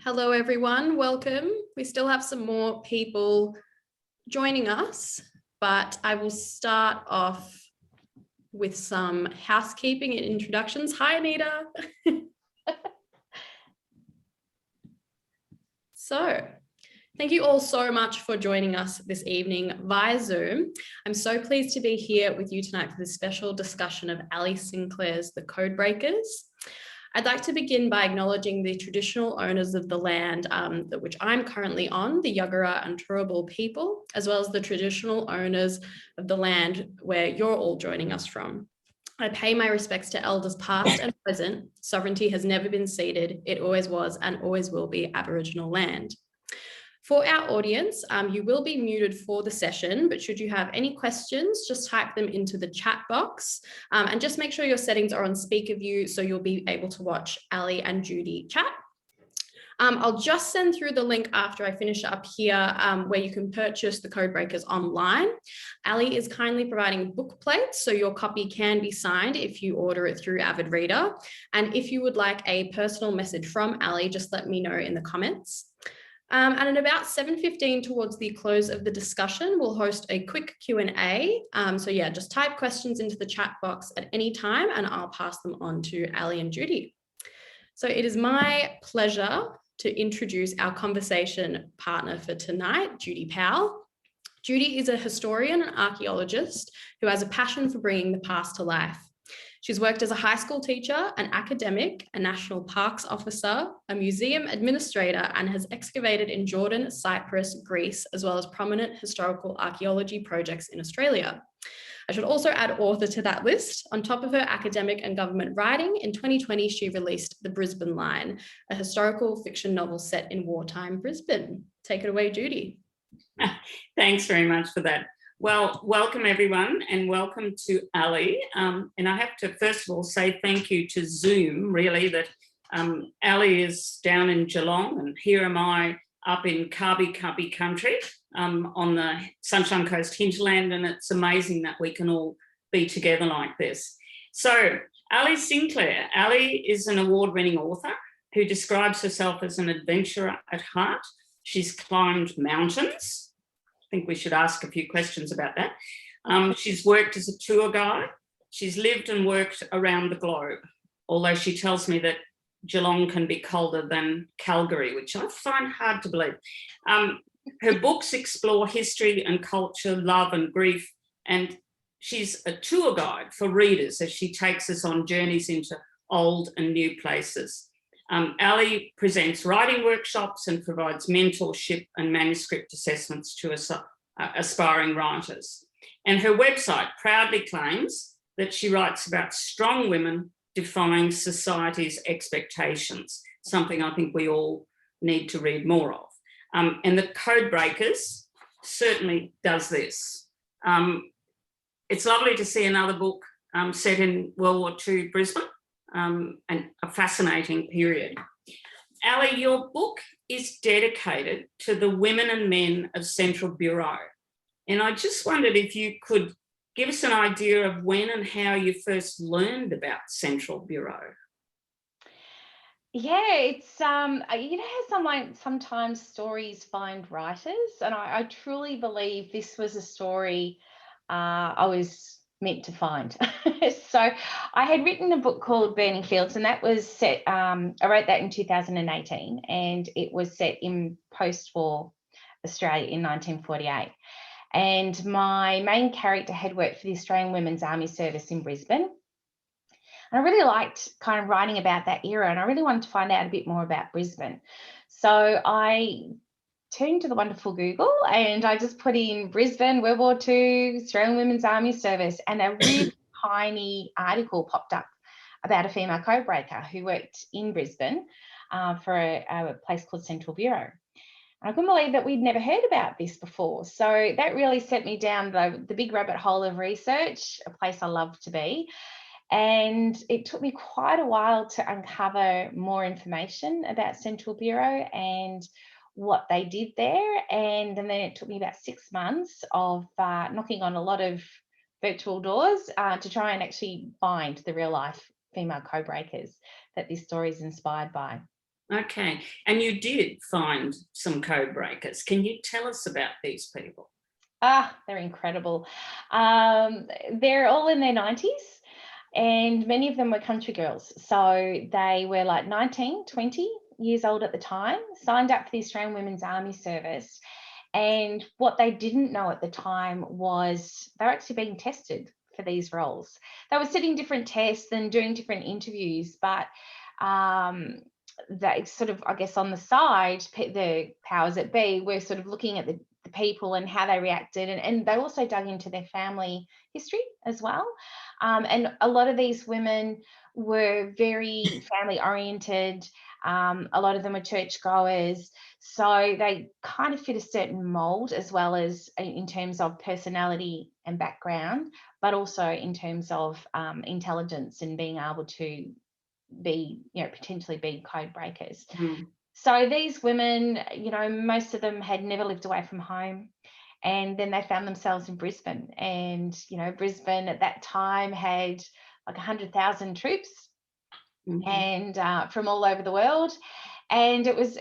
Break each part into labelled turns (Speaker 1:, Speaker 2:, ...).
Speaker 1: Hello, everyone. Welcome. We still have some more people joining us, but I will start off with some housekeeping and introductions. Hi, Anita. So, thank you all so much for joining us this evening via Zoom. I'm so pleased to be here with you tonight for this special discussion of Alli Sinclair's The Codebreakers. I'd like to begin by acknowledging the traditional owners of the land which I'm currently on, the Yagara and Turrbal people, as well as the traditional owners of the land where you're all joining us from. I pay my respects to elders past and present. Sovereignty has never been ceded. It always was and always will be Aboriginal land. For our audience, you will be muted for the session, but should you have any questions, just type them into the chat box and just make sure your settings are on speaker view so you'll be able to watch Alli and Judy chat. I'll just send through the link after I finish up here where you can purchase the Codebreakers online. Alli is kindly providing book plates, so your copy can be signed if you order it through Avid Reader. And if you would like a personal message from Alli, just let me know in the comments. And at about 7:15 towards the close of the discussion, we'll host a quick Q&A. So yeah, just type questions into the chat box at any time and I'll pass them on to Alli and Judy. So it is my pleasure to introduce our conversation partner for tonight, Judy Powell. Judy is a historian and archaeologist who has a passion for bringing the past to life. She's worked as a high school teacher, an academic, a national parks officer, a museum administrator, and has excavated in Jordan, Cyprus, Greece, as well as prominent historical archaeology projects in Australia. I should also add author to that list. On top of her academic and government writing, in 2020, she released The Brisbane Line, a historical fiction novel set in wartime Brisbane. Take it away, Judy.
Speaker 2: Thanks very much for that. Well, welcome everyone and welcome to Alli. And I have to first of all say thank you to Zoom, really, that Alli is down in Geelong and here am I up in Kabi country on the Sunshine Coast hinterland, and it's amazing that we can all be together like this. So Alli Sinclair. Alli is an award-winning author who describes herself as an adventurer at heart. She's climbed mountains. I think we should ask a few questions about that. She's worked as a tour guide. She's lived and worked around the globe, although she tells me that Geelong can be colder than Calgary, which I find hard to believe. Her books explore history and culture, love and grief, and she's a tour guide for readers as she takes us on journeys into old and new places. Alli presents writing workshops and provides mentorship and manuscript assessments to aspiring writers. And her website proudly claims that she writes about strong women defying society's expectations, something I think we all need to read more of. And The Codebreakers certainly does this. It's lovely to see another book set in World War II Brisbane. And a fascinating period. Alli, your book is dedicated to the women and men of Central Bureau. And I just wondered if you could give us an idea of when and how you first learned about Central Bureau.
Speaker 3: Yeah, it's how sometimes stories find writers, and I truly believe this was a story I was meant to find. So I had written a book called Burning Fields, and that was set, I wrote that in 2018, and it was set in post-war Australia in 1948. And my main character had worked for the Australian Women's Army Service in Brisbane. And I really liked kind of writing about that era, and I really wanted to find out a bit more about Brisbane. So I turned to the wonderful Google and I just put in Brisbane, World War II, Australian Women's Army Service, and a really tiny article popped up about a female codebreaker who worked in Brisbane for a place called Central Bureau. And I couldn't believe that we'd never heard about this before. So that really set me down the big rabbit hole of research, a place I love to be. And it took me quite a while to uncover more information about Central Bureau and what they did there. And then it took me about 6 months of knocking on a lot of virtual doors to try and actually find the real life female codebreakers that this story is inspired by.
Speaker 2: Okay. And you did find some code breakers. Can you tell us about these people?
Speaker 3: They're incredible. They're all in their 90s, and many of them were country girls. So they were like 19, 20 years old at the time, signed up for the Australian Women's Army Service. And what they didn't know at the time was they were actually being tested for these roles. They were sitting different tests and doing different interviews, but that sort of, I guess, on the side, the powers that be were sort of looking at the people and how they reacted, and they also dug into their family history as well. And a lot of these women were very family oriented. A lot of them were churchgoers, so they kind of fit a certain mold, as well as in terms of personality and background, but also in terms of intelligence and being able to be, potentially be code breakers. So these women, most of them had never lived away from home, and then they found themselves in Brisbane. And Brisbane at that time had like 100,000 troops, and from all over the world, and it was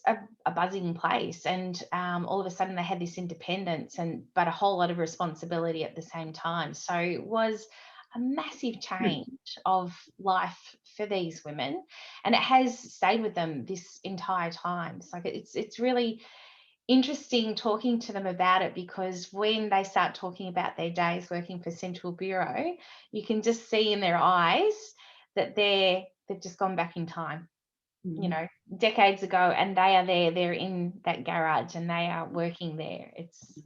Speaker 3: a buzzing place. And all of a sudden they had this independence, but a whole lot of responsibility at the same time. So it was a massive change of life for these women, and it has stayed with them this entire time. So it's really interesting talking to them about it, because when they start talking about their days working for Central Bureau, you can just see in their eyes that they've just gone back in time, decades ago, and they are there. They're in that garage and they are working there. It's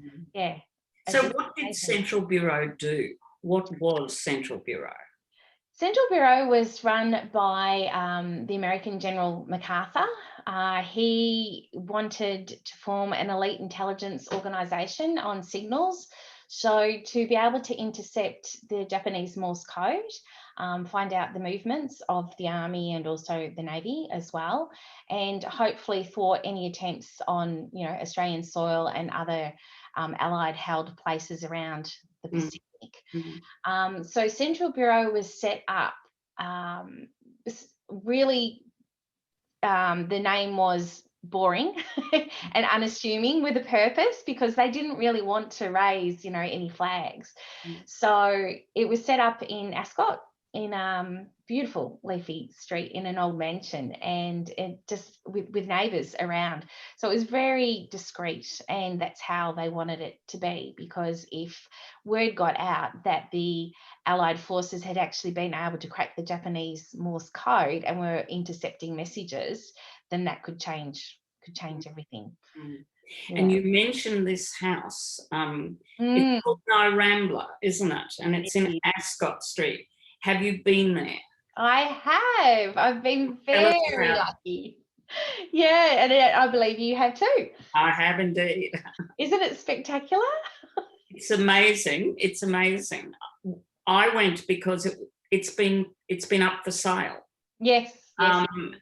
Speaker 2: So what did Central Bureau do? What was Central Bureau?
Speaker 3: Central Bureau was run by the American General MacArthur. He wanted to form an elite intelligence organisation on signals, so to be able to intercept the Japanese Morse code, find out the movements of the Army and also the Navy as well, and hopefully thwart any attempts on Australian soil and other Allied held places around the Pacific. So Central Bureau was set up, really, the name was boring and unassuming, with a purpose, because they didn't really want to raise any flags. So it was set up in Ascot, in beautiful leafy street, in an old mansion, and it just with neighbours around. So it was very discreet, and that's how they wanted it to be, because if word got out that the Allied forces had actually been able to crack the Japanese Morse code and were intercepting messages, then that could change everything.
Speaker 2: And you mentioned this house. It's called No Rambler, isn't it? And it's in Ascot Street. Have you been there?
Speaker 3: I have. I've been very lucky. Yeah, and I believe you have too.
Speaker 2: I have indeed.
Speaker 3: Isn't it spectacular?
Speaker 2: It's amazing. It's amazing. I went because it's been up for sale.
Speaker 3: Yes.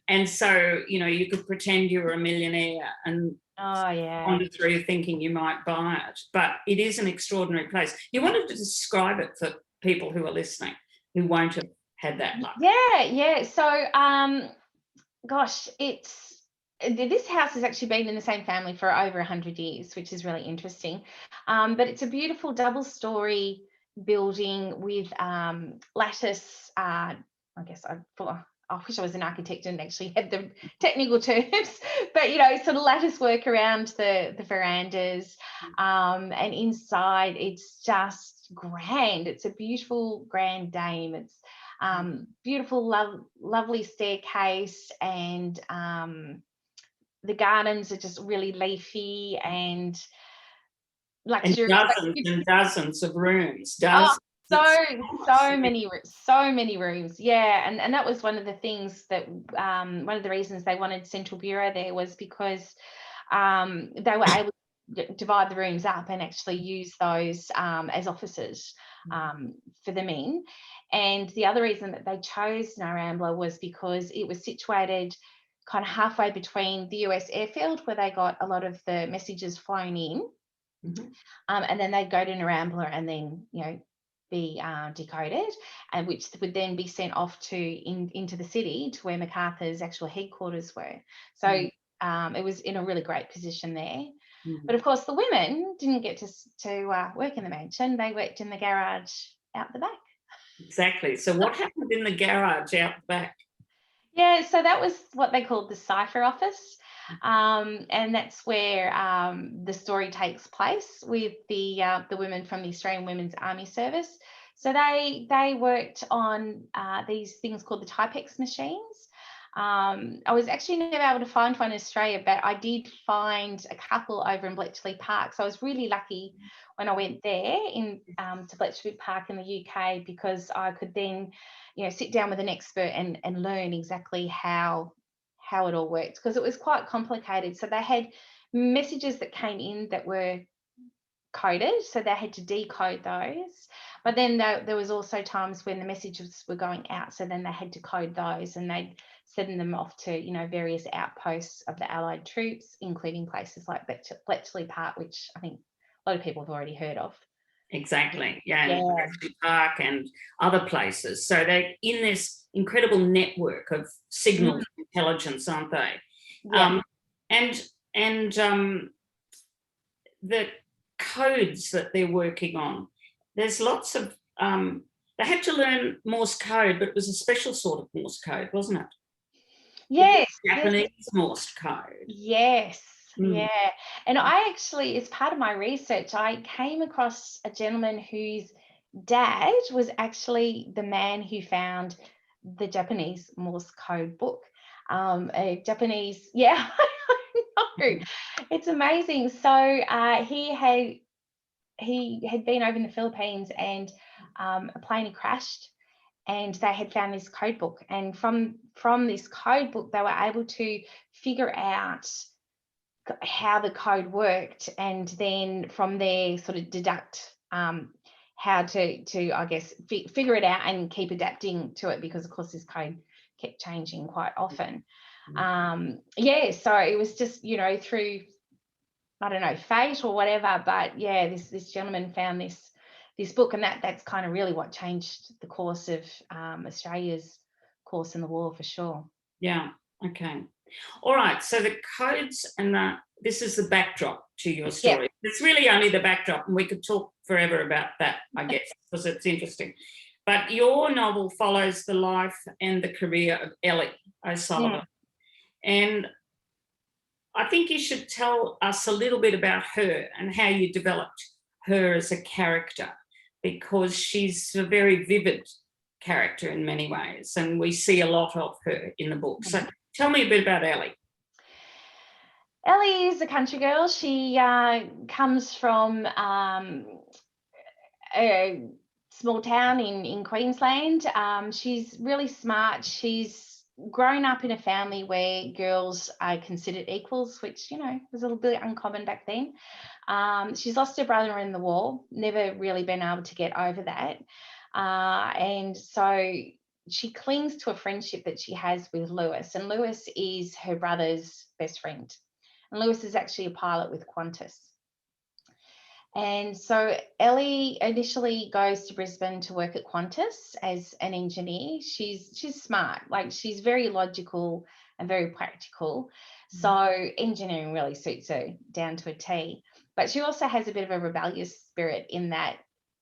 Speaker 2: And so you could pretend you were a millionaire and wander through thinking you might buy it. But it is an extraordinary place. You wanted to describe it for people who are listening, who won't have had that luck.
Speaker 3: Yeah. So, gosh, this house has actually been in the same family for over 100 years, which is really interesting. But it's a beautiful double-story building with lattice. I wish I was an architect and actually had the technical terms, but sort of lattice work around the verandas, and inside it's just grand. It's a beautiful grand dame. It's beautiful, lovely staircase, and the gardens are just really leafy and luxurious.
Speaker 2: And dozens of rooms.
Speaker 3: So many rooms. Yeah, and that was one of the things that one of the reasons they wanted Central Bureau there was because they were able to divide the rooms up and actually use those as offices for the men. And the other reason that they chose No Rambler was because it was situated kind of halfway between the US airfield, where they got a lot of the messages flown in, and then they'd go to No Rambler and then be decoded, and which would then be sent off into the city to where MacArthur's actual headquarters were. So it was in a really great position there. But of course, the women didn't get to work in the mansion. They worked in the garage out the back.
Speaker 2: Exactly. So what happened in the garage out the back?
Speaker 3: Yeah, so that was what they called the cipher office. And that's where the story takes place with the women from the Australian Women's Army Service. So they worked on these things called the Typex machines. I was actually never able to find one in Australia, but I did find a couple over in Bletchley Park. So I was really lucky when I went there to Bletchley Park in the UK, because I could then, sit down with an expert and learn exactly how it all worked, because it was quite complicated. So they had messages that came in that were coded, so they had to decode those. But then there was also times when the messages were going out, so then they had to code those, and they'd send them off to various outposts of the Allied troops, including places like Bletchley Park, which I think a lot of people have already heard of.
Speaker 2: Exactly, and Bletchley Park and other places. So they're in this incredible network of signal intelligence, aren't they?
Speaker 3: Yeah.
Speaker 2: And the codes that they're working on, there's lots of they had to learn Morse code, but it was a special sort of Morse code, wasn't it?
Speaker 3: Yes.
Speaker 2: Japanese Morse code.
Speaker 3: Yes. Yeah. And I actually, as part of my research, I came across a gentleman whose dad was actually the man who found the Japanese Morse code book. A Japanese, I know. It's amazing. So he had been over in the Philippines, and a plane had crashed, and they had found this code book. And from this code book, they were able to figure out how the code worked, and then from there sort of deduct how to I guess figure it out and keep adapting to it, because of course this code kept changing quite often. So it was just through, I don't know, fate or whatever, but this gentleman found this book, and that's kind of really what changed the course of Australia's course in the war, for sure.
Speaker 2: Yeah. Okay. All right. So the codes and this is the backdrop to your story. It's really only the backdrop, and we could talk forever about that, I guess, because it's interesting. But your novel follows the life and the career of Ellie O'Sullivan. And I think you should tell us a little bit about her and how you developed her as a character, because she's a very vivid character in many ways, and we see a lot of her in the book. So tell me a bit about Ellie.
Speaker 3: Ellie is a country girl. She comes from a small town in Queensland. She's really smart. She's grown up in a family where girls are considered equals, which, was a little bit uncommon back then. She's lost her brother in the war, never really been able to get over that. And so she clings to a friendship that she has with Lewis, and Lewis is her brother's best friend. And Lewis is actually a pilot with Qantas. And so Ellie initially goes to Brisbane to work at Qantas as an engineer. She's smart, like she's very logical and very practical. So engineering really suits her down to a T. But she also has a bit of a rebellious spirit, in that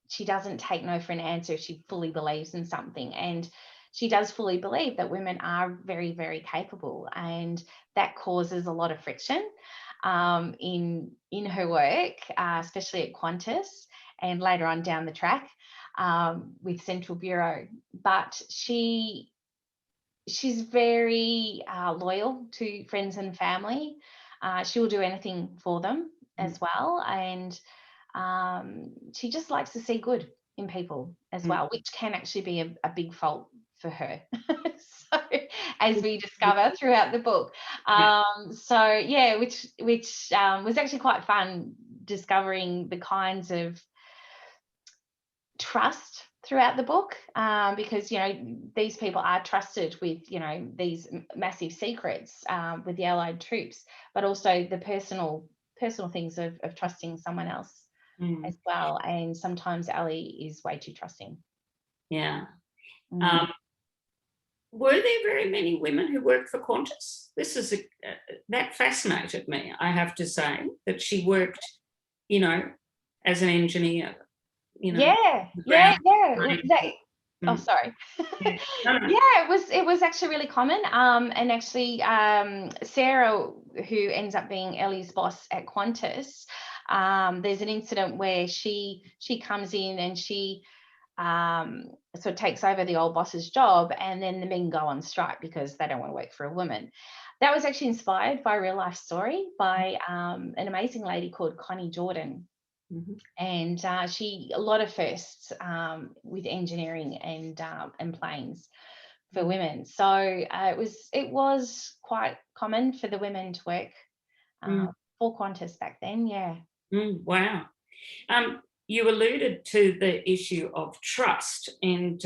Speaker 3: she doesn't take no for an answer if she fully believes in something. And she does fully believe that women are very, very capable, and that causes a lot of friction in her work, especially at Qantas and later on down the track with Central Bureau. But she's very loyal to friends and family. She will do anything for them as well, and she just likes to see good in people as well, which can actually be a big fault for her. So, as we discover throughout the book. Which was actually quite fun, discovering the kinds of trust throughout the book, because these people are trusted with these massive secrets with the Allied troops, but also the personal things of trusting someone else as well. And sometimes Alli is way too trusting.
Speaker 2: Yeah.
Speaker 3: Mm.
Speaker 2: Were there very many women who worked for Qantas? This is that fascinated me, I have to say, that she worked, you know, as an engineer, you know.
Speaker 3: Yeah. Oh, sorry.
Speaker 2: Yeah. No.
Speaker 3: Yeah, it was actually really common. And actually, Sarah, who ends up being Ellie's boss at Qantas, there's an incident where she comes in and she sort of takes over the old boss's job, and then the men go on strike because they don't want to work for a woman. That was actually inspired by a real life story by an amazing lady called Connie Jordan.
Speaker 2: Mm-hmm.
Speaker 3: And a lot of firsts with engineering and planes for women. So it was quite common for the women to work for Qantas back then. Yeah.
Speaker 2: Wow. You alluded to the issue of trust, and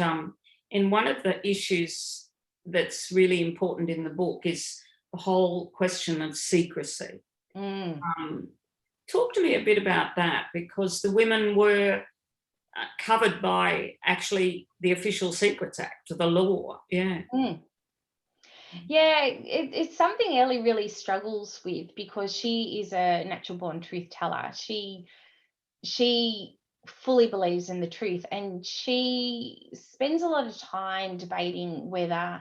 Speaker 2: one of the issues that's really important in the book is the whole question of secrecy. Talk to me a bit about that, because the women were covered by actually the Official Secrets Act, the law. Yeah.
Speaker 3: Yeah, it's something Ellie really struggles with, because she is a natural born truth teller. She fully believes in the truth, and she spends a lot of time debating whether,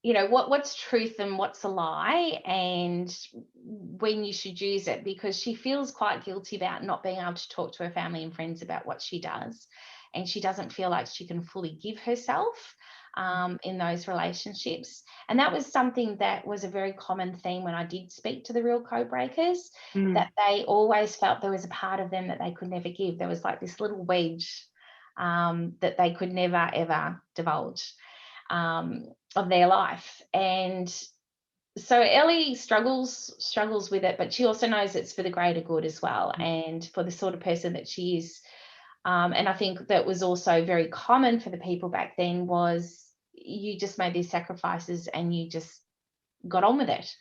Speaker 3: you know, what's truth and what's a lie, and when you should use it, because she feels quite guilty about not being able to talk to her family and friends about what she does, and she doesn't feel like she can fully give herself in those relationships. And that was something that was a very common theme when I did speak to the real codebreakers, that they always felt there was a part of them that they could never give. There was like this little wedge that they could never, ever divulge of their life. And so Ellie struggles with it, but she also knows it's for the greater good as well, and for the sort of person that she is. And I think that was also very common for the people back then, was you just made these sacrifices and you just got on with it.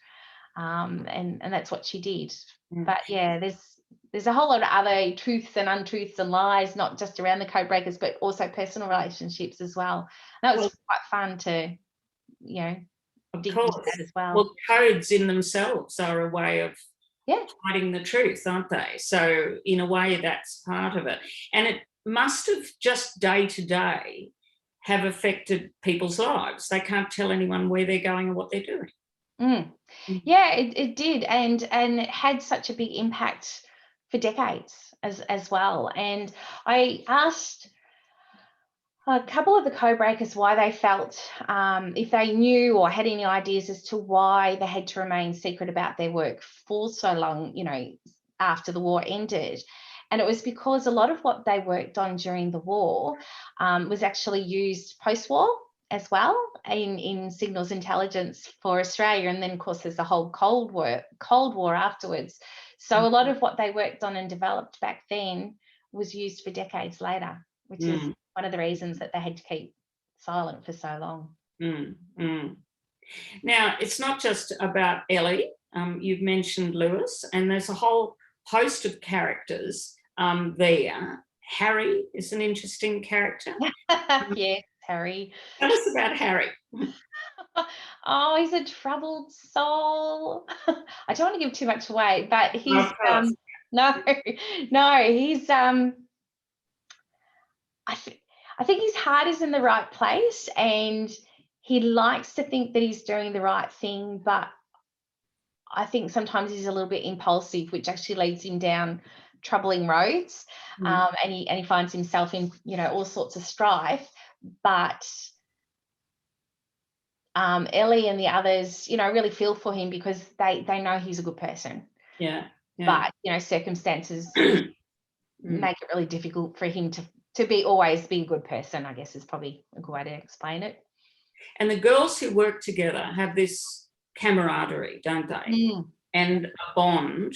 Speaker 3: And that's what she did. But yeah, there's a whole lot of other truths and untruths and lies, not just around the codebreakers, but also personal relationships as well. And that was quite fun to, you know, dig into that as well.
Speaker 2: Well, codes in themselves are a way of hiding the truth, aren't they? So in a way, that's part of it. And it must have just day to day have affected people's lives. They can't tell anyone where they're going or what they're doing.
Speaker 3: Yeah, it did, and it had such a big impact for decades as well. And I asked a couple of the codebreakers why they felt, if they knew or had any ideas as to why they had to remain secret about their work for so long, you know, after the war ended. And it was because a lot of what they worked on during the war was actually used post-war as well in signals intelligence for Australia. And then, of course, there's the whole Cold War afterwards. So a lot of what they worked on and developed back then was used for decades later, which is one of the reasons that they had to keep silent for so long.
Speaker 2: Now, it's not just about Ellie. You've mentioned Lewis, and there's a whole host of characters there. Harry is an interesting character.
Speaker 3: Yes, Harry.
Speaker 2: Tell us about Harry.
Speaker 3: Oh, he's a troubled soul. I don't want to give too much away, but he's he's I think his heart is in the right place, and he likes to think that he's doing the right thing, but I think sometimes he's a little bit impulsive, which actually leads him down troubling roads, and he finds himself in, you know, all sorts of strife. But Ellie and the others, you know, really feel for him because they know he's a good person.
Speaker 2: Yeah.
Speaker 3: But, you know, circumstances make it really difficult for him to always be a good person, I guess is probably a good way to explain it.
Speaker 2: And the girls who work together have this camaraderie, don't they? And a bond,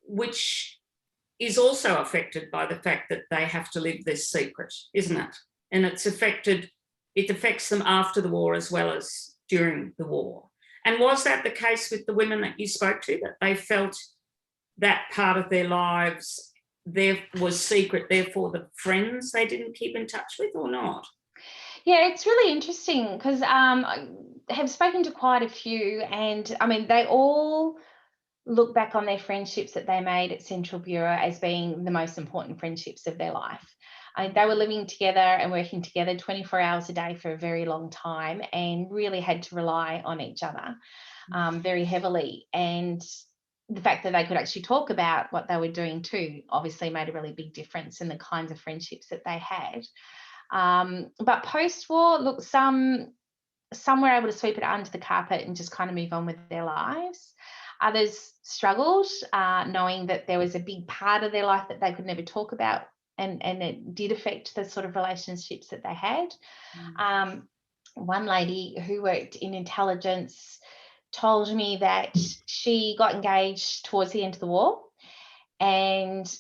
Speaker 2: which is also affected by the fact that they have to live this secret, isn't it? And it affects them after the war as well as during the war. And was that the case with the women that you spoke to, that they felt that part of their lives there was secret, therefore the friends they didn't keep in touch with, or not?
Speaker 3: Yeah, it's really interesting because I have spoken to quite a few, and I mean, they all look back on their friendships that they made at Central Bureau as being the most important friendships of their life. I mean, they were living together and working together 24 hours a day for a very long time, and really had to rely on each other very heavily. And the fact that they could actually talk about what they were doing too obviously made a really big difference in the kinds of friendships that they had. But post-war, look, some were able to sweep it under the carpet and just kind of move on with their lives. Others struggled, knowing that there was a big part of their life that they could never talk about, and it did affect the sort of relationships that they had. One lady who worked in intelligence told me that she got engaged towards the end of the war and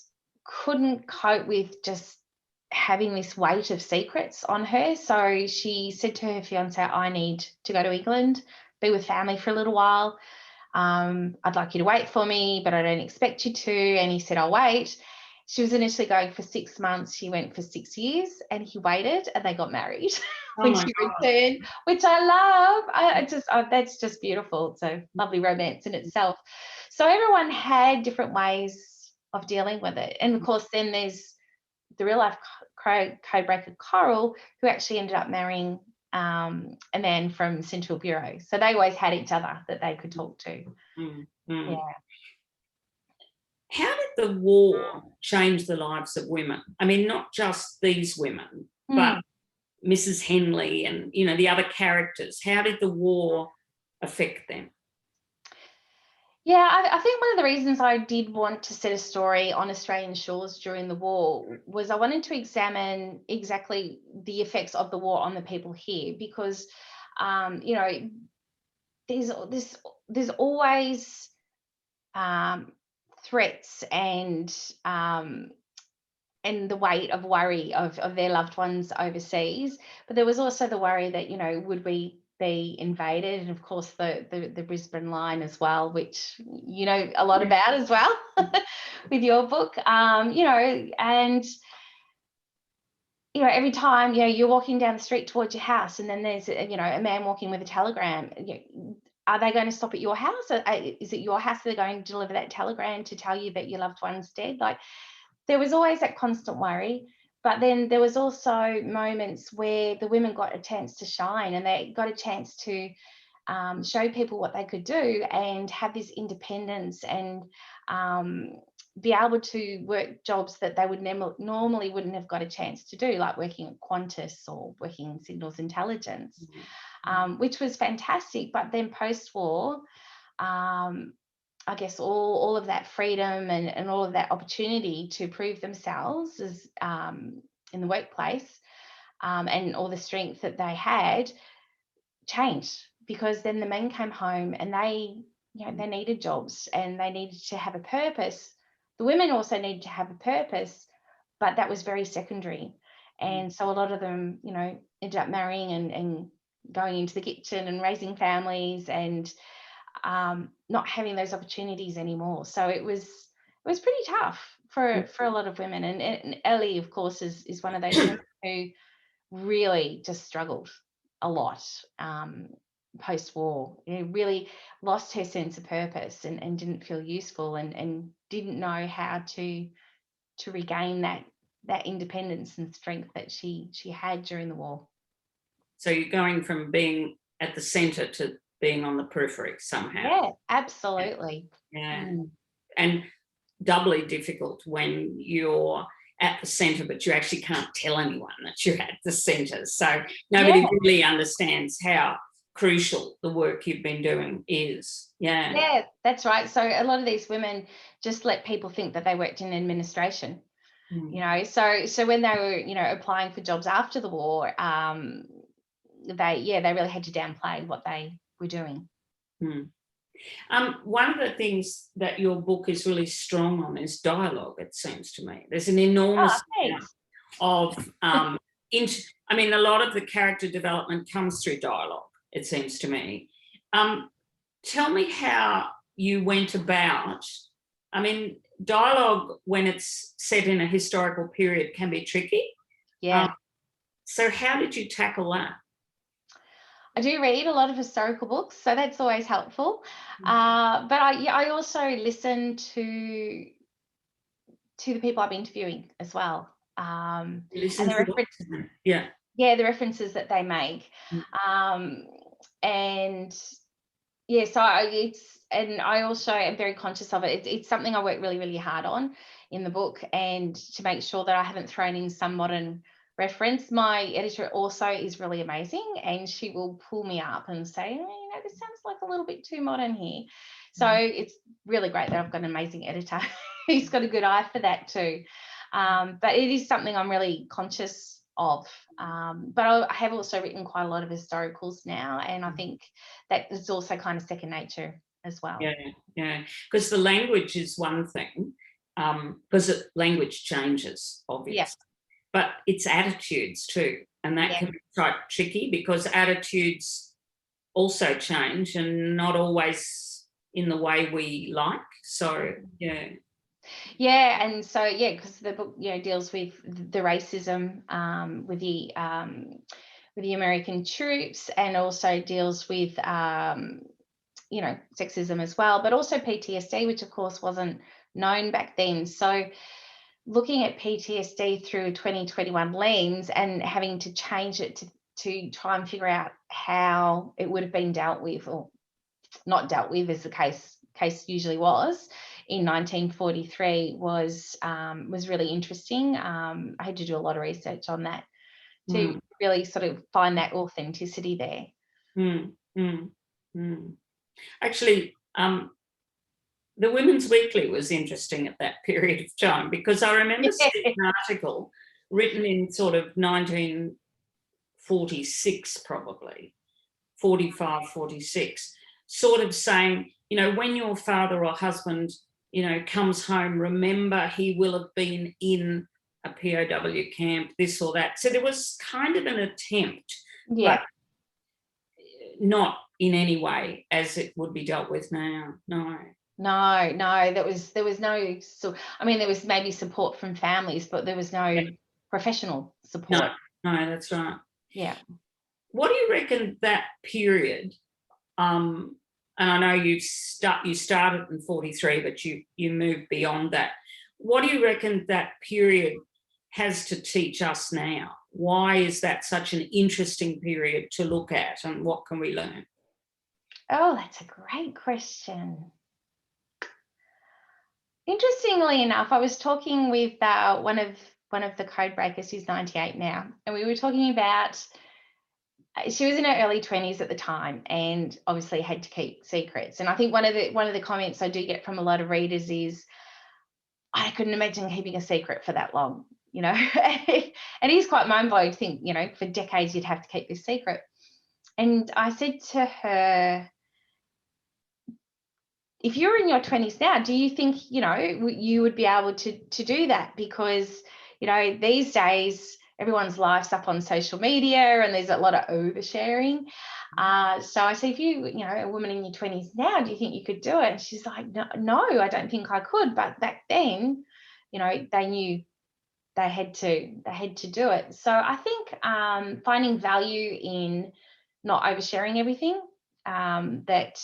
Speaker 3: couldn't cope with just having this weight of secrets on her. So she said to her fiancé, I need to go to England, be with family for a little while. I'd like you to wait for me, but I don't expect you to. And he said, I'll wait. She was initially going for 6 months. She went for 6 years, and he waited, and they got married when she returned, which I love. That's just beautiful. It's a lovely romance in itself. So everyone had different ways of dealing with it. And of course, then there's the real life codebreaker Coral, who actually ended up marrying a man from Central Bureau. So they always had each other that they could talk to. Yeah.
Speaker 2: How did the war change the lives of women? I mean, not just these women, but Mrs. Henley and, you know, the other characters. How did the war affect them?
Speaker 3: Yeah, I think one of the reasons I did want to set a story on Australian shores during the war was I wanted to examine exactly the effects of the war on the people here, because, you know, there's always threats and the weight of worry of their loved ones overseas. But there was also the worry that, you know, would we be invaded? And of course the Brisbane line as well, which you know a lot about as well with your book. You know, and you know, every time, you know, you're walking down the street towards your house, and then there's, you know, a man walking with a telegram. Are they going to stop at your house? Is it your house they're going to deliver that telegram to tell you that your loved one's dead? Like, there was always that constant worry. But then there was also moments where the women got a chance to shine, and they got a chance to show people what they could do and have this independence, and be able to work jobs that they would normally wouldn't have got a chance to do, like working at Qantas or working in signals intelligence, which was fantastic. But then post-war, I guess all of that freedom and all of that opportunity to prove themselves as in the workplace, and all the strength that they had changed, because then the men came home and they, you know, they needed jobs and they needed to have a purpose. The women also needed to have a purpose, but that was very secondary. And so a lot of them, you know, ended up marrying and going into the kitchen and raising families, and not having those opportunities anymore. So it was pretty tough for a lot of women. And Ellie, of course, is one of those women who really just struggled a lot post-war. You know, really lost her sense of purpose and didn't feel useful, and didn't know how to regain that independence and strength that she had during the war.
Speaker 2: So you're going from being at the centre to being on the periphery somehow.
Speaker 3: Yeah, absolutely.
Speaker 2: Yeah. And doubly difficult when you're at the centre, but you actually can't tell anyone that you're at the centre. So nobody really understands how crucial the work you've been doing is. Yeah,
Speaker 3: that's right. So a lot of these women just let people think that they worked in administration. You know, so when they were, you know, applying for jobs after the war, they really had to downplay what they were doing.
Speaker 2: One of the things that your book is really strong on is dialogue, it seems to me. There's an enormous amount of, I mean, a lot of the character development comes through dialogue, it seems to me. Tell me how you went about I mean, dialogue when it's set in a historical period can be tricky.
Speaker 3: Yeah.
Speaker 2: So how did you tackle that?
Speaker 3: I do read a lot of historical books, so that's always helpful. But I also listen to the people I'm interviewing as well.
Speaker 2: Listen
Speaker 3: and the
Speaker 2: to
Speaker 3: references, the references that they make. And yeah, so I also am very conscious of it. It's something I work really, really hard on in the book, and to make sure that I haven't thrown in some modern reference. My editor also is really amazing, and she will pull me up and say, oh, this sounds like a little bit too modern here. So it's really great that I've got an amazing editor who's got a good eye for that too. But it is something I'm really conscious of. But I have also written quite a lot of historicals now, and I think that is also kind of second nature as well.
Speaker 2: Yeah, because the language is one thing, because language changes, obviously, but it's attitudes too, and that can be quite tricky because attitudes also change and not always in the way we like. So and so because the book deals with the racism with the American troops, and also deals with sexism as well, but also PTSD, which of course wasn't known back then. So looking at PTSD through a 2021 lens and having to change it to try and figure out how it would have been dealt with, or not dealt with as the case usually was, in 1943 was really interesting. I had to do a lot of research on that to really sort of find that authenticity there. Actually, the Women's Weekly was interesting at that period of time, because I remember seeing an article written in sort of 1946, probably 45, 46, sort of saying, when your father or husband, comes home, remember he will have been in a POW camp, this or that. So there was kind of an attempt, but not in any way as it would be dealt with now. No, there was no, so I mean, there was maybe support from families, but there was no professional support. No, that's right.
Speaker 3: Yeah.
Speaker 2: What do you reckon that period, and I know you started in 43, but you moved beyond that. What do you reckon that period has to teach us now? Why is that such an interesting period to look at, and what can we learn?
Speaker 3: Oh, that's a great question. Interestingly enough, I was talking with one of the Codebreakers, who's 98 now, and we were talking about, she was in her early 20s at the time, and obviously had to keep secrets. And I think one of the comments I do get from a lot of readers is, I couldn't imagine keeping a secret for that long, and it is quite mind-blowing to think, for decades you'd have to keep this secret. And I said to her, if you're in your 20s now, do you think, you would be able to do that? Because, these days, everyone's life's up on social media and there's a lot of oversharing. So I said, if you, a woman in your 20s now, do you think you could do it? And she's like, no, I don't think I could. But back then, they knew they had to do it. So I think finding value in not oversharing everything, that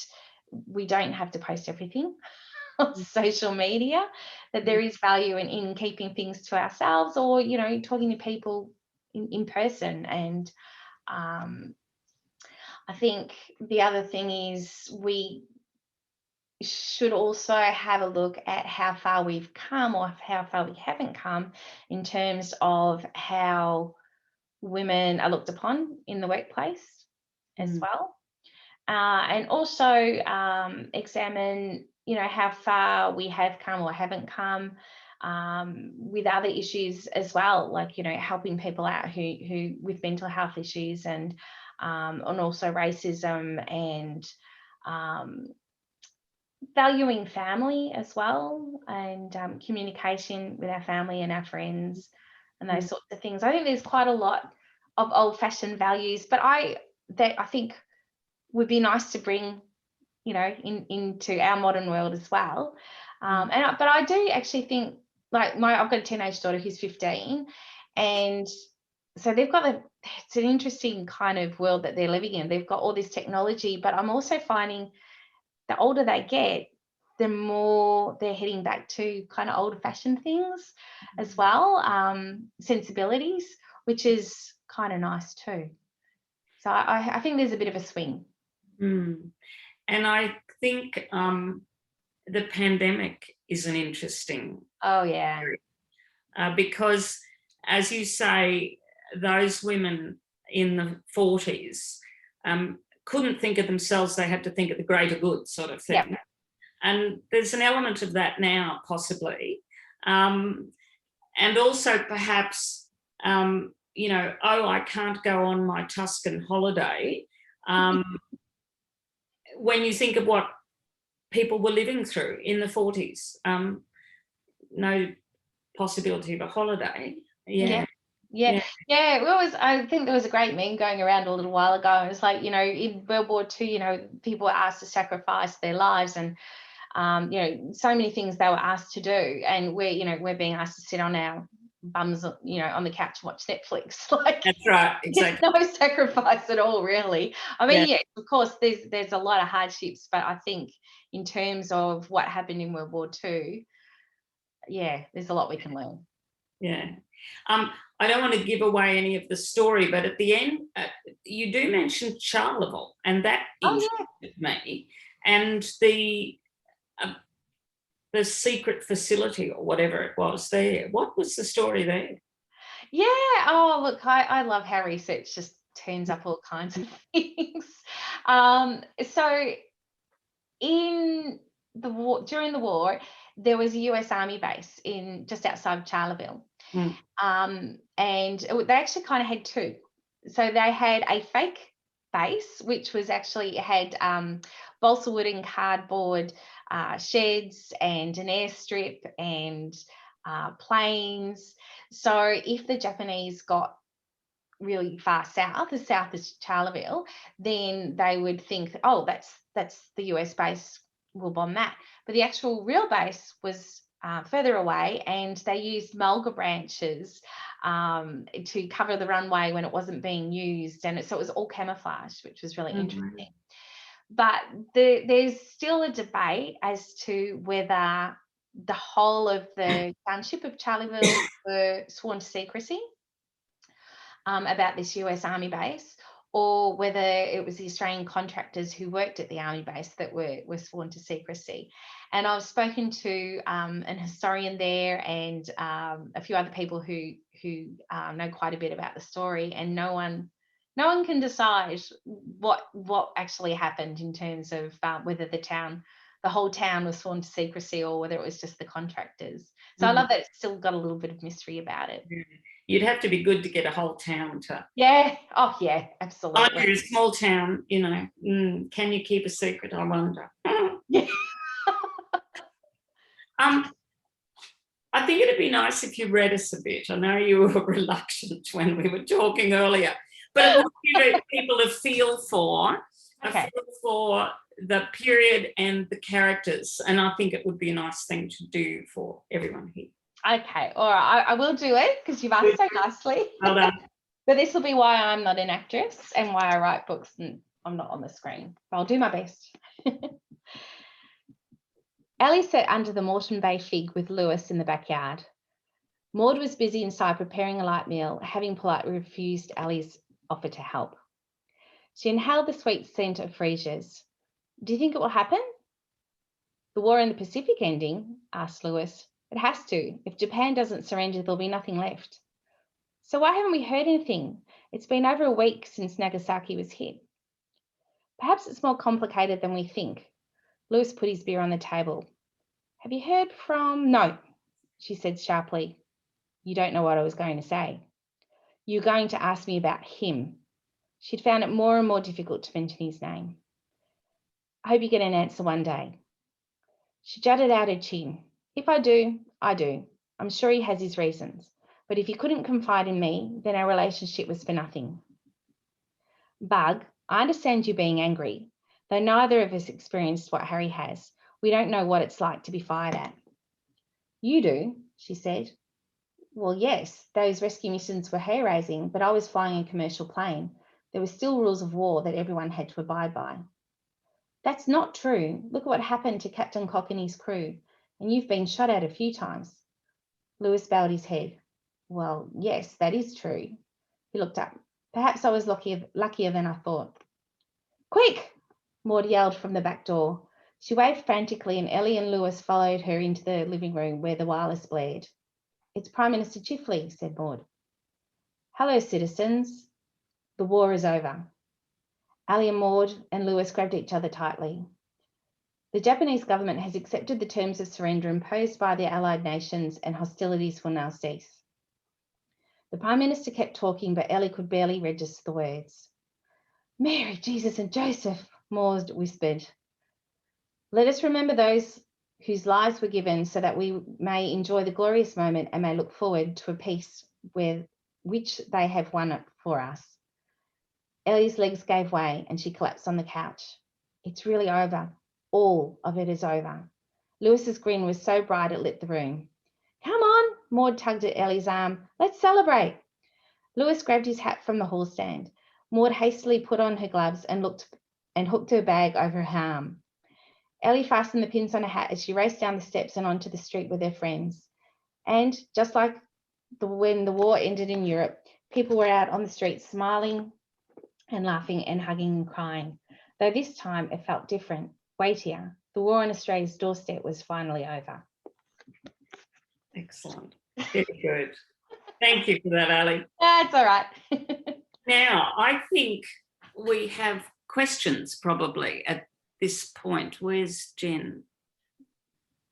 Speaker 3: we don't have to post everything on social media, that there is value in keeping things to ourselves, or talking to people in person. And I think the other thing is we should also have a look at how far we've come, or how far we haven't come, in terms of how women are looked upon in the workplace as well. And also examine, how far we have come or haven't come with other issues as well, like, helping people out who with mental health issues, and also racism, and valuing family as well, and communication with our family and our friends, and those sorts of things. I think there's quite a lot of old-fashioned values, but I think would be nice to bring, into our modern world as well. But I do actually think, like, I've got a teenage daughter who's 15, and so it's an interesting kind of world that they're living in. They've got all this technology, but I'm also finding the older they get, the more they're heading back to kind of old-fashioned things as well, sensibilities, which is kind of nice too. So I think there's a bit of a swing.
Speaker 2: And I think the pandemic is an interesting area, because, as you say, those women in the 40s couldn't think of themselves, they had to think of the greater good sort of thing.
Speaker 3: Yep.
Speaker 2: And there's an element of that now, possibly. And also perhaps, you know, I can't go on my Tuscan holiday. When you think of what people were living through in the 40s, no possibility of a holiday. Yeah.
Speaker 3: Well, I think there was a great meme going around a little while ago. It was like, you know, in World War II, you know, people were asked to sacrifice their lives, and you know, so many things they were asked to do, and we're being asked to sit on our bums, you know, on the couch and watch Netflix. Like,
Speaker 2: that's right, exactly.
Speaker 3: There's no sacrifice at all, really. I mean, of course, there's a lot of hardships, but I think in terms of what happened in World War II, there's a lot we can learn.
Speaker 2: Yeah. I don't want to give away any of the story, but at the end, you do mention Charleville, and that interested me. And the secret facility, or whatever it was there. What was the story there?
Speaker 3: Yeah. Oh, look, I love how research just turns up all kinds of things. So in the war, during the war, there was a US Army base just outside Charleville. And they actually kind of had two. So they had a fake base, which was actually had balsa wood and cardboard sheds and an airstrip and planes. So if the Japanese got really far south, as south as Charleville, then they would think, oh, that's the US base, we'll bomb that. But the actual real base was further away, and they used mulga branches to cover the runway when it wasn't being used, and so it was all camouflaged, which was really interesting. But there's still a debate as to whether the whole of the township of Charleville were sworn to secrecy about this US Army base, or whether it was the Australian contractors who worked at the Army base that were sworn to secrecy. And I've spoken to an historian there and a few other people who know quite a bit about the story, and no one can decide what actually happened in terms of whether the whole town was sworn to secrecy, or whether it was just the contractors. So I love that it's still got a little bit of mystery about it.
Speaker 2: You'd have to be good to get a whole town to.
Speaker 3: Yeah. Oh, yeah, absolutely.
Speaker 2: You're a small town, you know. Can you keep a secret? I wonder.
Speaker 3: Yeah.
Speaker 2: I think it'd be nice if you read us a bit. I know you were reluctant when we were talking earlier, but it would give people a feel for the period and the characters, and I think it would be a nice thing to do for everyone here.
Speaker 3: Okay, all right, I will do it because you've asked so nicely.
Speaker 2: Well done.
Speaker 3: But this will be why I'm not an actress and why I write books and I'm not on the screen. But I'll do my best. Ellie sat under the Moreton Bay fig with Lewis in the backyard. Maud was busy inside preparing a light meal, having politely refused Ellie's offer to help. She inhaled the sweet scent of freesias. Do you think it will happen? The war in the Pacific ending? Asked Lewis. It has to. If Japan doesn't surrender, there'll be nothing left. So why haven't we heard anything? It's been over a week since Nagasaki was hit. Perhaps it's more complicated than we think. Lewis put his beer on the table. Have you heard from... No, she said sharply. You don't know what I was going to say. You're going to ask me about him. She'd found it more and more difficult to mention his name. I hope you get an answer one day. She jutted out her chin. If I do, I do. I'm sure he has his reasons. But if he couldn't confide in me, then our relationship was for nothing. Bug, I understand you being angry, though neither of us experienced what Harry has. We don't know what it's like to be fired at. You do, she said. Well, yes, those rescue missions were hair-raising, but I was flying a commercial plane. There were still rules of war that everyone had to abide by. That's not true. Look at what happened to Captain Cock and his crew, and you've been shot at a few times. Lewis bowed his head. Well, yes, that is true. He looked up. Perhaps I was luckier than I thought. Quick! Maud yelled from the back door. She waved frantically and Ellie and Lewis followed her into the living room where the wireless blared. It's Prime Minister Chifley, said Maud. Hello, citizens. The war is over. Alli and Maud and Lewis grabbed each other tightly. The Japanese government has accepted the terms of surrender imposed by the Allied nations and hostilities will now cease. The Prime Minister kept talking, but Ellie could barely register the words. Mary, Jesus and Joseph, Maud whispered. Let us remember those whose lives were given so that we may enjoy the glorious moment and may look forward to a peace which they have won for us. Ellie's legs gave way and she collapsed on the couch. It's really over. All of it is over. Lewis's grin was so bright it lit the room. Come on, Maud tugged at Ellie's arm. Let's celebrate. Lewis grabbed his hat from the hall stand. Maud hastily put on her gloves and hooked her bag over her arm. Ellie fastened the pins on her hat as she raced down the steps and onto the street with her friends. And just like when the war ended in Europe, people were out on the streets smiling and laughing and hugging and crying. Though this time it felt different, weightier. The war on Australia's doorstep was finally over.
Speaker 2: Excellent. Very good. Thank you for that, Alli.
Speaker 3: That's all right.
Speaker 2: Now, I think we have questions probably at this point. Where's Jen?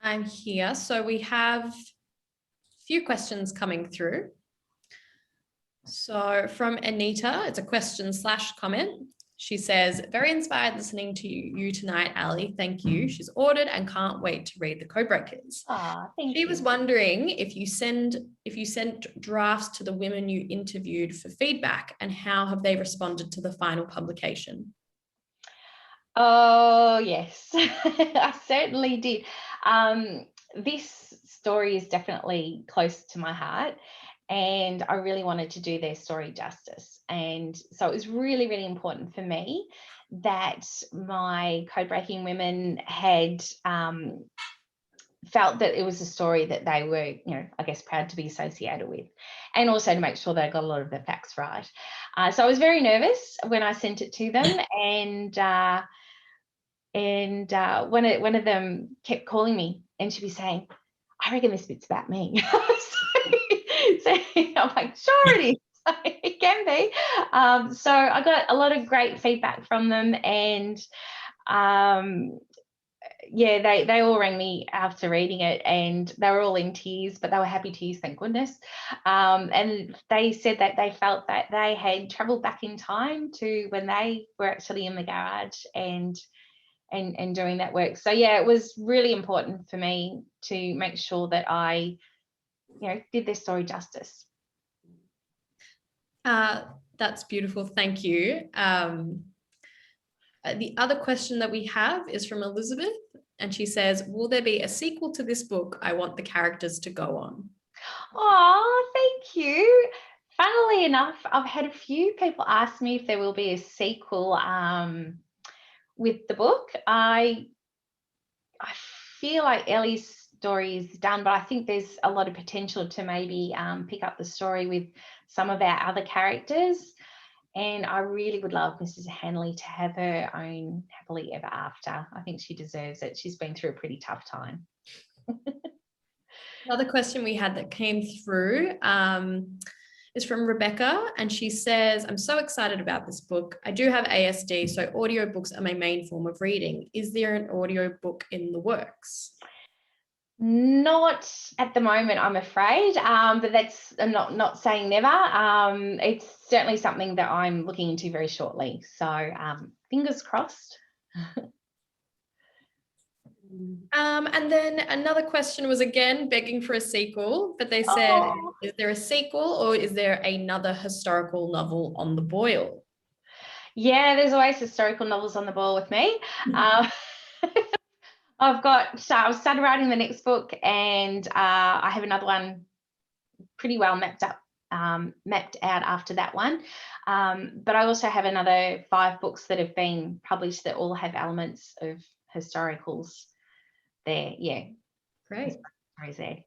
Speaker 1: I'm here. So we have a few questions coming through. So from Anita, it's a question/comment. She says, very inspired listening to you tonight, Alli. Thank you. She's ordered and can't wait to read the Codebreakers.
Speaker 3: Thank you.
Speaker 1: She was wondering if you sent drafts to the women you interviewed for feedback and how have they responded to the final publication?
Speaker 3: Oh, yes, I certainly did. This story is definitely close to my heart. And I really wanted to do their story justice. And so it was really, really important for me that my code-breaking women had felt that it was a story that they were, I guess, proud to be associated with, and also to make sure they got a lot of the facts right. So I was very nervous when I sent it to them, and one of them kept calling me and she'd be saying, I reckon this bit's about me. So I'm like, sure it is. It can be. So I got a lot of great feedback from them, and they all rang me after reading it, and they were all in tears, but they were happy tears, thank goodness. And they said that they felt that they had travelled back in time to when they were actually in the garage and doing that work. So yeah, it was really important for me to make sure that I did their story justice.
Speaker 1: That's beautiful. Thank you. The other question that we have is from Elizabeth, and she says, will there be a sequel to this book? I want the characters to go on.
Speaker 3: Oh, thank you. Funnily enough, I've had a few people ask me if there will be a sequel with the book. I feel like Ellie's story is done, but I think there's a lot of potential to maybe pick up the story with some of our other characters. And I really would love Mrs. Hanley to have her own happily ever after. I think she deserves it. She's been through a pretty tough time.
Speaker 1: Another question we had that came through is from Rebecca, and she says, I'm so excited about this book. I do have ASD, so audiobooks are my main form of reading. Is there an audiobook in the works?
Speaker 3: Not at the moment, I'm afraid, but that's not saying never. It's certainly something that I'm looking into very shortly. So fingers crossed.
Speaker 1: And then another question was again begging for a sequel, but they said, Is there a sequel or is there another historical novel on the boil?
Speaker 3: Yeah, there's always historical novels on the boil with me. I've started writing the next book, and I have another one pretty well mapped out after that one. But I also have another 5 books that have been published that all have elements of historicals there. Yeah.
Speaker 1: Great.
Speaker 3: Stories there.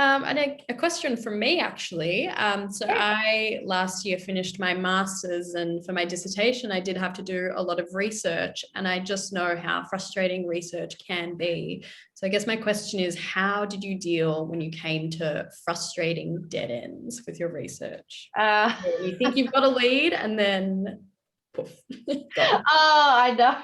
Speaker 1: And a question from me, actually. So I last year finished my master's, and for my dissertation, I did have to do a lot of research, and I just know how frustrating research can be. So I guess my question is, how did you deal when you came to frustrating dead ends with your research? You think you've got a lead, and then poof.
Speaker 3: Oh, I know.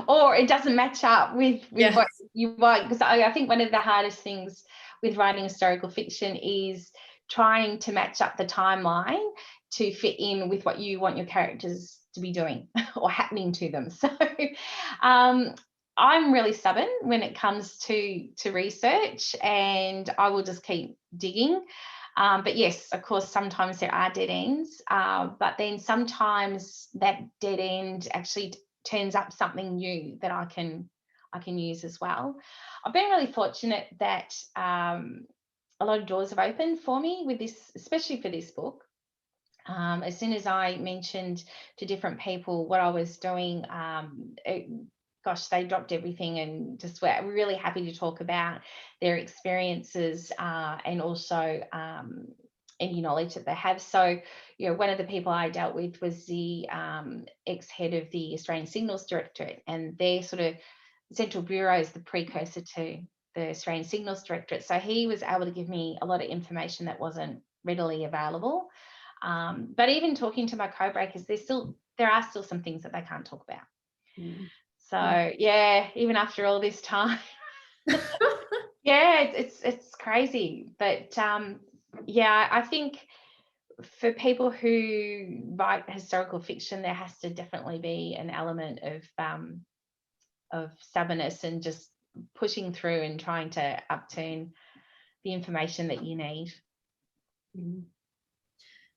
Speaker 3: Or it doesn't match up with what you want. Because I think one of the hardest things with writing historical fiction is trying to match up the timeline to fit in with what you want your characters to be doing or happening to them. So I'm really stubborn when it comes to research, and I will just keep digging. But yes, of course, sometimes there are dead ends, but then sometimes that dead end actually turns up something new that I can use as well. I've been really fortunate that a lot of doors have opened for me with this, especially for this book. As soon as I mentioned to different people what I was doing, gosh, they dropped everything and just were really happy to talk about their experiences and also any knowledge that they have. So, one of the people I dealt with was the ex-head of the Australian Signals Directorate, and their sort of Central Bureau is the precursor to the Australian Signals Directorate. So he was able to give me a lot of information that wasn't readily available. But even talking to my codebreakers, there are still some things that they can't talk about. So even after all this time, it's crazy. But I think for people who write historical fiction, there has to definitely be an element of stubbornness and just pushing through and trying to upturn the information that you need.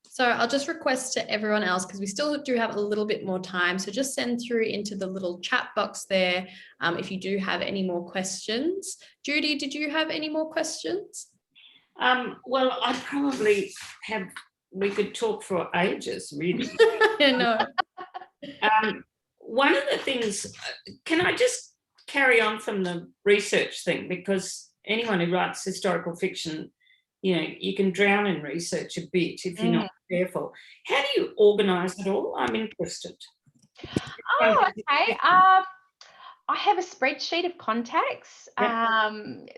Speaker 1: So I'll just request to everyone else, because we still do have a little bit more time, so just send through into the little chat box there if you do have any more questions. Judy, did you have any more questions?
Speaker 2: Well, I probably have, we could talk for ages, really.
Speaker 1: No.
Speaker 2: One of the things, can I just carry on from the research thing, because anyone who writes historical fiction, you can drown in research a bit if you're not careful. How do you organise it all? I'm interested.
Speaker 3: Oh, okay. I have a spreadsheet of contacts. And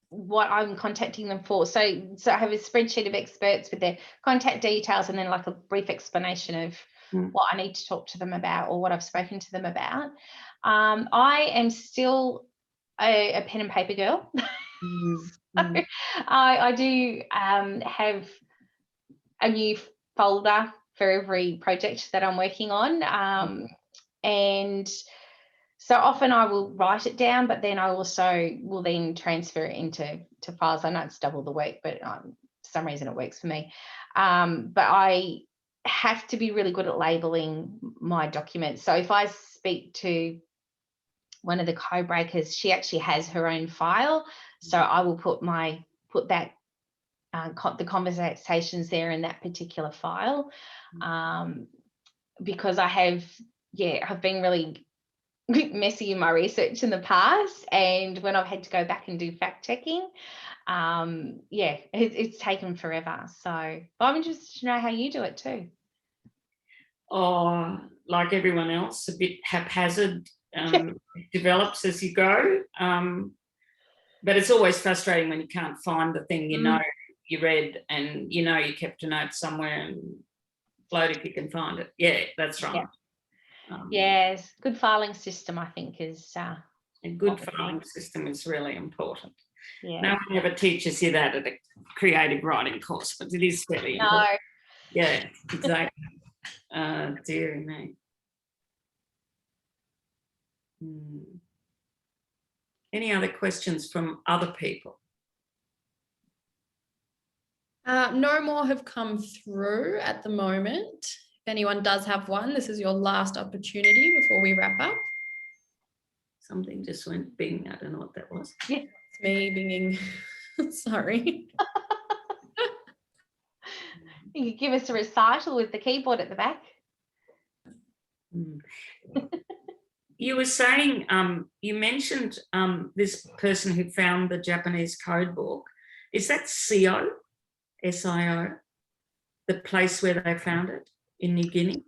Speaker 3: what I'm contacting them for. So I have a spreadsheet of experts with their contact details, and then like a brief explanation of what I need to talk to them about or what I've spoken to them about. I am still a pen and paper girl. So I do have a new folder for every project that I'm working on. And so often I will write it down, but then I also will then transfer it into files. I know it's double the work, but for some reason it works for me. But I have to be really good at labeling my documents. So if I speak to one of the codebreakers, she actually has her own file. So I will put that the conversations there in that particular file, because I've been really messy in my research in the past, and when I've had to go back and do fact checking, it's taken forever. So I'm interested to know how you do it too.
Speaker 2: Oh, like everyone else, a bit haphazard. It develops as you go, but it's always frustrating when you can't find the thing you read, and you kept a note somewhere, and float if you can find it. Yeah, that's right.
Speaker 3: Yes, good filing system, I think, is
Speaker 2: a good filing system is really important.
Speaker 3: Yeah.
Speaker 2: No one ever teaches you that at a creative writing course, but it is fairly important. Yeah, exactly. Dear me. Any other questions from other people?
Speaker 1: No more have come through at the moment. If anyone does have one, this is your last opportunity before we wrap up.
Speaker 2: Something just went bing. I don't know what that was.
Speaker 3: Yeah.
Speaker 1: It's me binging. Sorry.
Speaker 3: You could give us a recital with the keyboard at the back.
Speaker 2: You were saying, you mentioned this person who found the Japanese code book. Is that SIO, S-I-O, the place where they found it in New Guinea?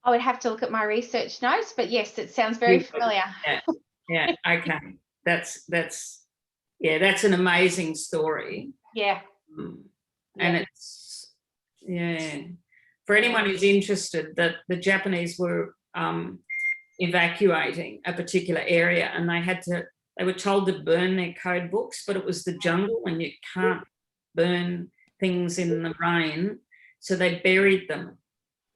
Speaker 3: I would have to look at my research notes, but yes, it sounds very familiar.
Speaker 2: Yeah, okay. That's an amazing story.
Speaker 3: Yeah.
Speaker 2: And it's, for anyone who's interested, that the Japanese were evacuating a particular area, and they were told to burn their code books, but it was the jungle and you can't burn things in the rain. So they buried them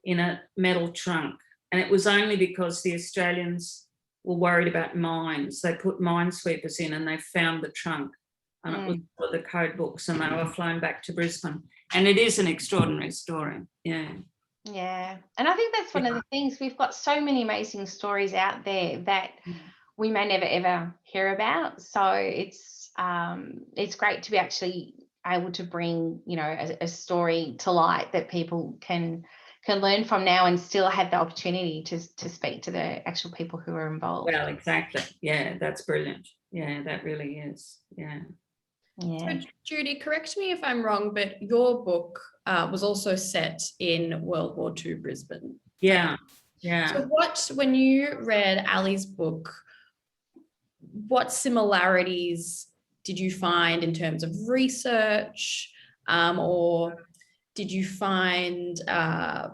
Speaker 2: in a metal trunk. And it was only because the Australians were worried about mines. They put minesweepers in and they found the trunk, and it was for the code books, and they were flown back to Brisbane. And it is an extraordinary story. Yeah.
Speaker 3: Yeah. And I think that's one of the things. We've got so many amazing stories out there that we may never, ever hear about. So it's great to be actually able to bring, a story to light that people can learn from now and still have the opportunity to speak to the actual people who are involved.
Speaker 2: Well, exactly. Yeah, that's brilliant. Yeah, that really is. Yeah.
Speaker 3: Yeah.
Speaker 1: So, Judy, correct me if I'm wrong, but your book was also set in World War II Brisbane.
Speaker 2: Yeah.
Speaker 1: So when you read Alli's book, what similarities did you find in terms of research, or did you find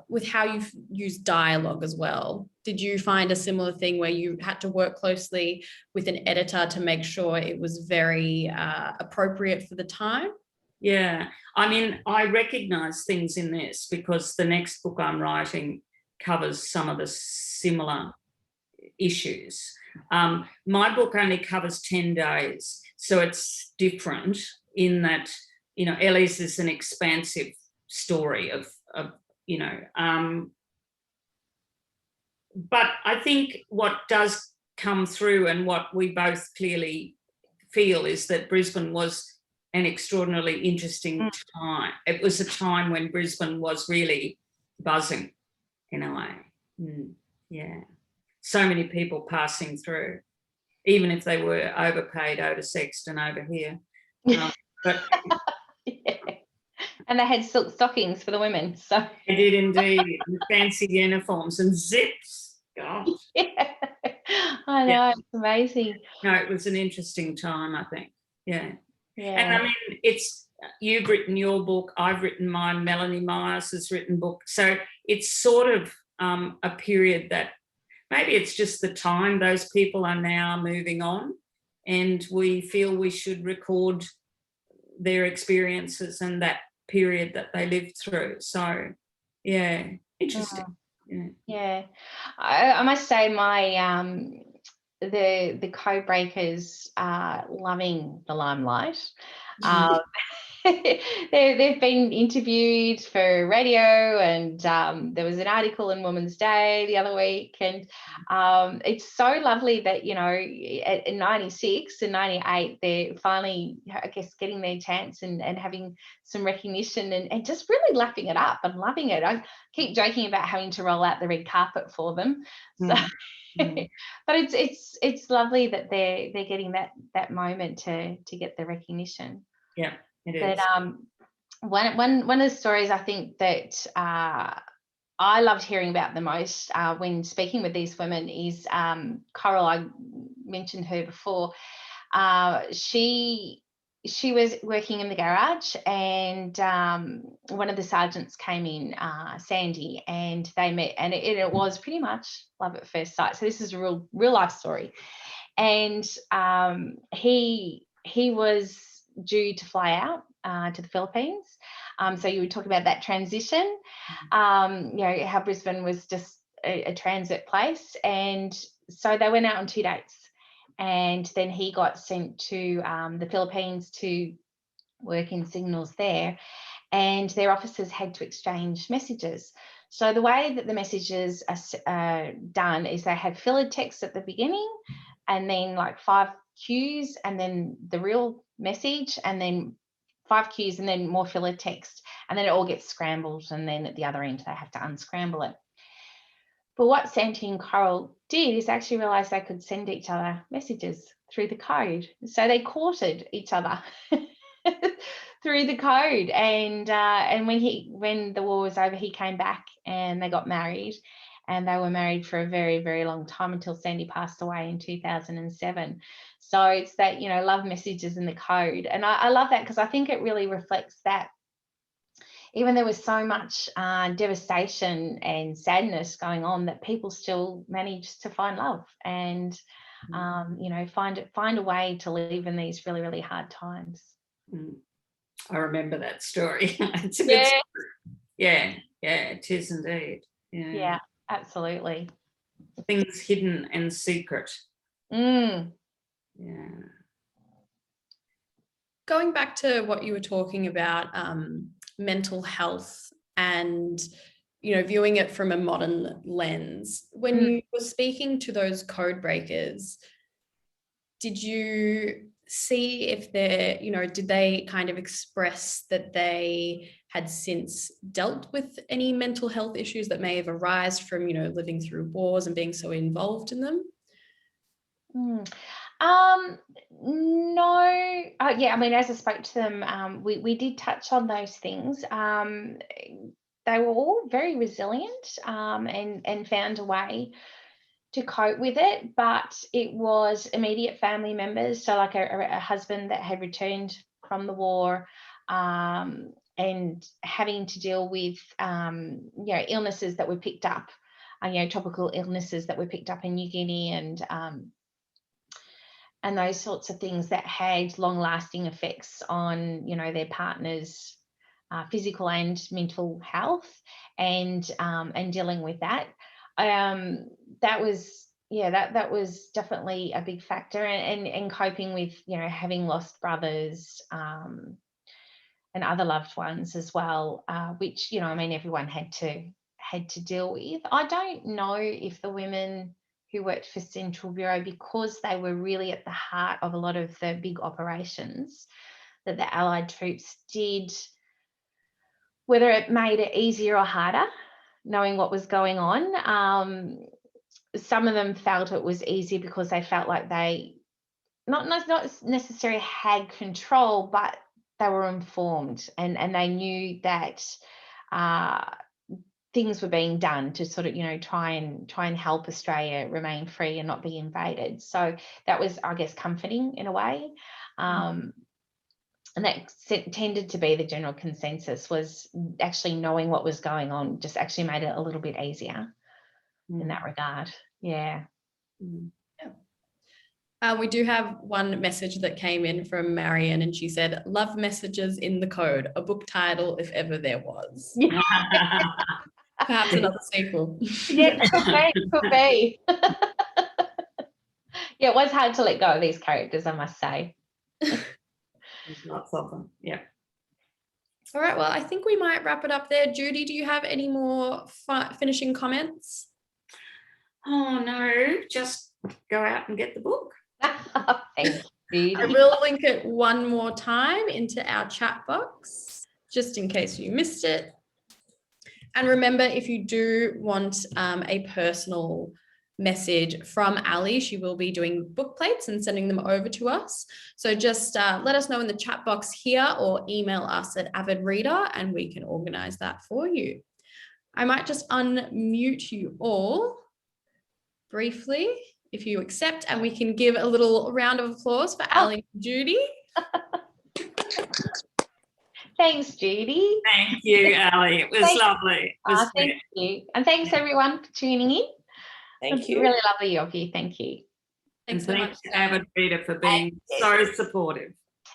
Speaker 1: with how you've used dialogue as well? Did you find a similar thing where you had to work closely with an editor to make sure it was very appropriate for the time?
Speaker 2: Yeah. I mean, I recognise things in this because the next book I'm writing covers some of the similar issues. My book only covers 10 days, so it's different in that, Ellie's is an expansive story of but I think what does come through and what we both clearly feel is that Brisbane was an extraordinarily interesting time. It was a time when Brisbane was really buzzing in a way. Yeah. So many people passing through, even if they were overpaid, oversexed and over here. But
Speaker 3: And they had silk stockings for the women. So
Speaker 2: they did indeed, fancy uniforms and zips. Gosh.
Speaker 3: Yeah. I know, it's amazing.
Speaker 2: No, it was an interesting time, I think. Yeah.
Speaker 3: Yeah.
Speaker 2: And I mean, you've written your book, I've written mine, Melanie Myers has written book. So it's sort of a period that maybe it's just the time those people are now moving on, and we feel we should record their experiences and that period that they lived through. So, yeah, interesting.
Speaker 3: Yeah. I must say my the Codebreakers are loving the limelight. They've been interviewed for radio, and there was an article in Women's Day the other week, and it's so lovely that in 96 and 98 they're finally, I guess, getting their chance and having some recognition and just really lapping it up and loving it. I keep joking about having to roll out the red carpet for them. So but it's lovely that they're getting that moment to get the recognition.
Speaker 2: Yeah, it
Speaker 3: is.
Speaker 2: But
Speaker 3: one of the stories I think that I loved hearing about the most when speaking with these women is Coral. I mentioned her before. She was working in the garage, and one of the sergeants came in, Sandy, and they met, and it was pretty much love at first sight. So this is a real life story, and he was due to fly out to the Philippines. So you were talking about that transition, how Brisbane was just a transit place, and so they went out on 2 dates. And then he got sent to the Philippines to work in signals there, and their officers had to exchange messages. So the way that the messages are done is they have filler text at the beginning, and then like 5 cues, and then the real message, and then 5 cues, and then more filler text, and then it all gets scrambled, and then at the other end they have to unscramble it. But what Santi and Coral did is actually realise they could send each other messages through the code. So they courted each other through the code. And when the war was over, he came back and they got married. And they were married for a very, very long time until Sandy passed away in 2007. So it's that, you know, love messages in the code. And I love that, because I think it really reflects that even there was so much devastation and sadness going on, that people still managed to find love and, you know, find a way to live in these really, really hard times.
Speaker 2: I remember that story. It's a good story. Yeah, it is indeed.
Speaker 3: Yeah, absolutely.
Speaker 2: Things hidden and secret.
Speaker 3: Yeah.
Speaker 1: Going back to what you were talking about, mental health and, you know, viewing it from a modern lens, when you were speaking to those code breakers, did you see if they're, you know, did they kind of express that they had since dealt with any mental health issues that may have arisen from, you know, living through wars and being so involved in them?
Speaker 3: No. Yeah, I mean, as I spoke to them, we did touch on those things. They were all very resilient, and found a way to cope with it, but it was immediate family members, so like a husband that had returned from the war, and having to deal with you know, illnesses that were picked up, you know, tropical illnesses that were picked up in New Guinea, and those sorts of things that had long-lasting effects on, you know, their partner's physical and mental health, and dealing with that. That was definitely a big factor, and coping with, you know, having lost brothers and other loved ones as well, which, you know, I mean, everyone had to deal with. I don't know if the women who worked for Central Bureau, because they were really at the heart of a lot of the big operations that the Allied troops did, whether it made it easier or harder knowing what was going on. Some of them felt it was easier because they felt like they not necessarily had control, but they were informed, and they knew that things were being done to sort of, you know, try and help Australia remain free and not be invaded. So that was, I guess, comforting in a way. And that tended to be the general consensus, was actually knowing what was going on just actually made it a little bit easier in that regard. Yeah.
Speaker 1: We do have one message that came in from Marion, and she said, "Love messages in the code, a book title if ever there was." Perhaps another sequel.
Speaker 3: Yeah, could be. Yeah, it was hard to let go of these characters, I must say.
Speaker 2: There's lots of them. Yeah.
Speaker 1: All right, well, I think we might wrap it up there. Judy, do you have any more finishing comments?
Speaker 2: Oh, no, just go out and get the book.
Speaker 3: Thanks, Judy.
Speaker 1: I will link it one more time into our chat box, just in case you missed it. And remember, if you do want a personal message from Alli, she will be doing book plates and sending them over to us. So just let us know in the chat box here, or email us at Avid Reader, and we can organise that for you. I might just unmute you all briefly, if you accept, and we can give a little round of applause for Alli and Judy.
Speaker 3: Thanks, Judy.
Speaker 2: Thank you, Alli. It was lovely.
Speaker 3: Thank you. And thanks, everyone, for tuning in.
Speaker 4: Thank you.
Speaker 3: Really lovely of you. Thank you.
Speaker 1: Thanks so much.
Speaker 2: Thanks to Avid Reader for being so supportive.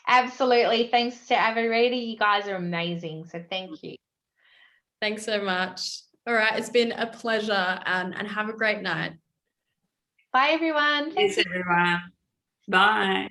Speaker 3: Absolutely. Thanks to Avid Reader. You guys are amazing. So thank you.
Speaker 1: Thanks so much. All right. It's been a pleasure, and have a great night.
Speaker 3: Bye, everyone.
Speaker 2: Thanks, everyone. Bye.